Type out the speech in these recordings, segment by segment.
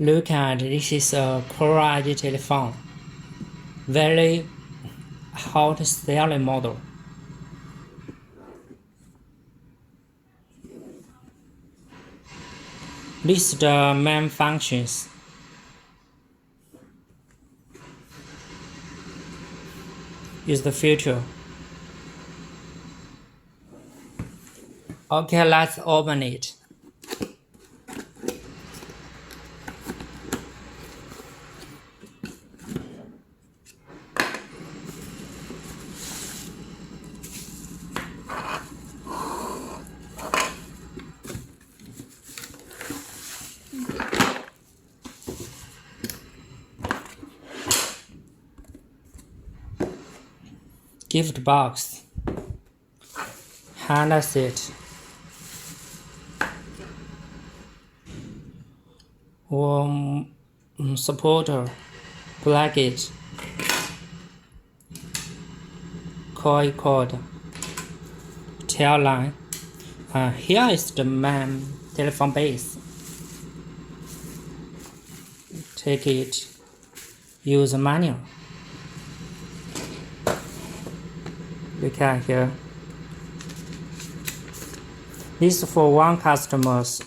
Look at this is a Caller ID telephone. Very hot selling model. This is the main functions. Is the future. Okay, let's open it. Gift box, hand set, supporter, package, coil cord, tail line. Here is the main telephone base. Take it, use a manual. Look at here. This is for one customers.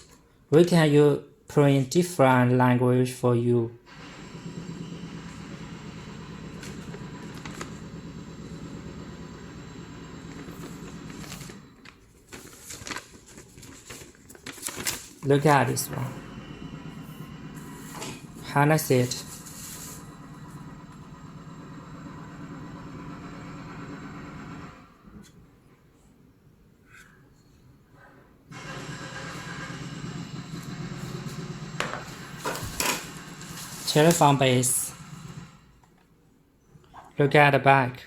We can use print different language for you. Look at this one. Harness it. Telephone base. Look at the back.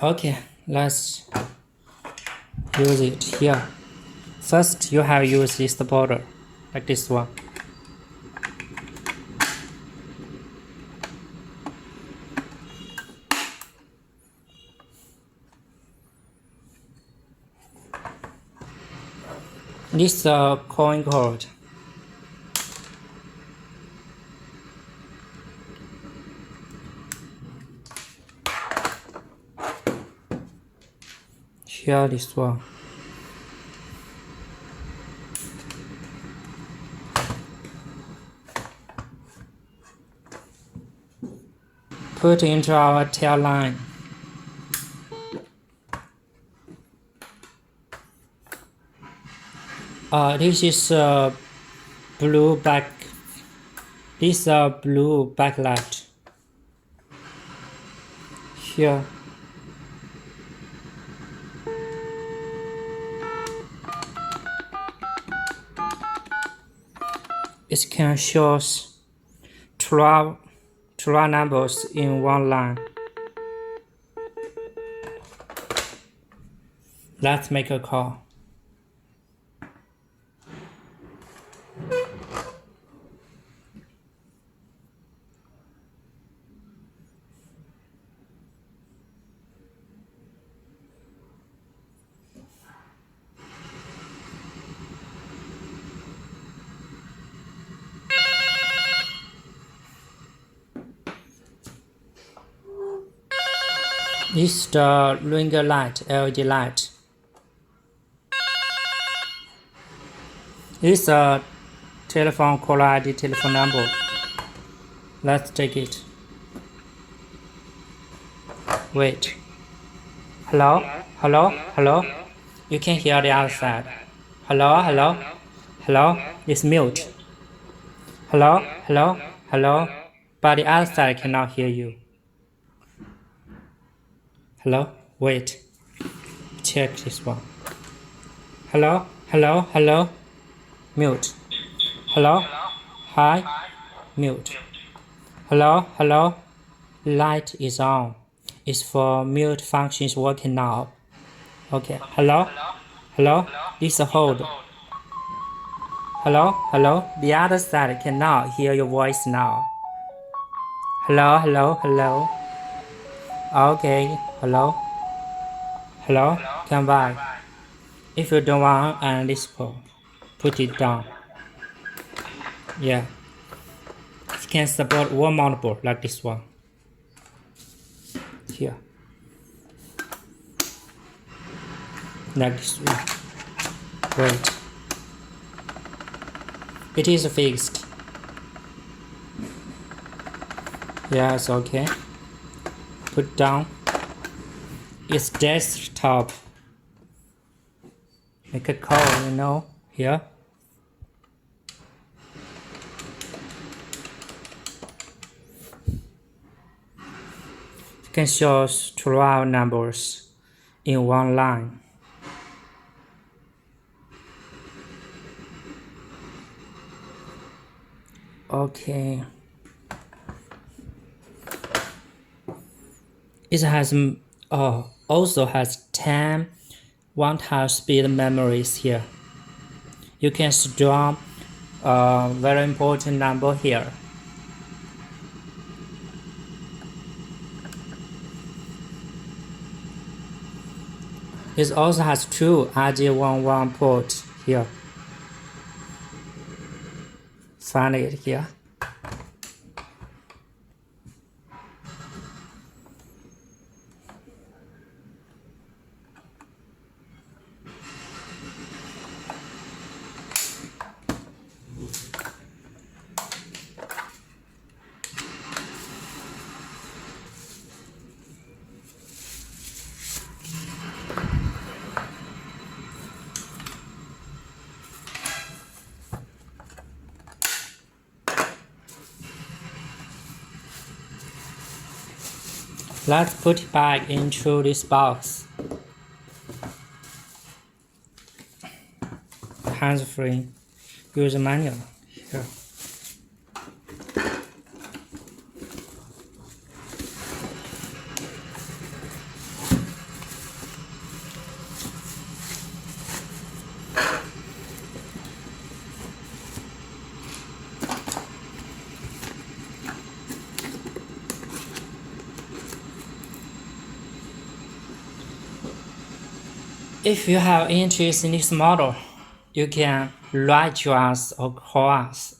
Okay, let's use it here. First, you have used this supporter, like this one. This is a coin cord. Here, this one. Put into our tail line. This is a blue back. This is a blue backlight. Here. It can show 12 numbers in one line. Let's make a call. This is the ringer light, LED light. This is a telephone caller ID telephone number. Let's take it. Wait. Hello? Hello? Hello? You can hear the other side. Hello? Hello? Hello? It's mute. Hello? Hello? Hello? But the other side cannot hear you. Hello? Wait. Check this one. Hello? Hello? Hello? Mute. Hello? Hi? Mute. Hello? Hello? Light is on. It's for mute functions working now. Okay. Hello? Hello? Please hold. Hello? Hello? The other side cannot hear your voice now. Hello? Hello? Hello? Okay. Hello? Hello? Come back. If you don't want an display, put it down. Yeah. It can support one motherboard like this one. Here. Like this one. Great. It is fixed. Yes, okay. Put down. It's desktop. Make a call, you know, here. You can show 12 numbers in one line. Okay. It has also has 10 one-time speed memories here. You can store a very important number here. It also has two RJ11 ports here. Find it here. Let's put it back into this box. Hands-free. Use manual here. If you have interest in this model, you can write to us or call us,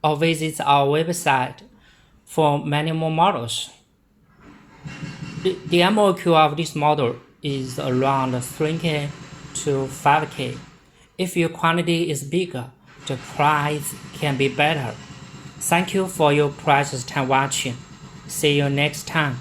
or visit our website for many more models. The MOQ of this model is around 3K to 5K. If your quantity is bigger, the price can be better. Thank you for your precious time watching. See you next time.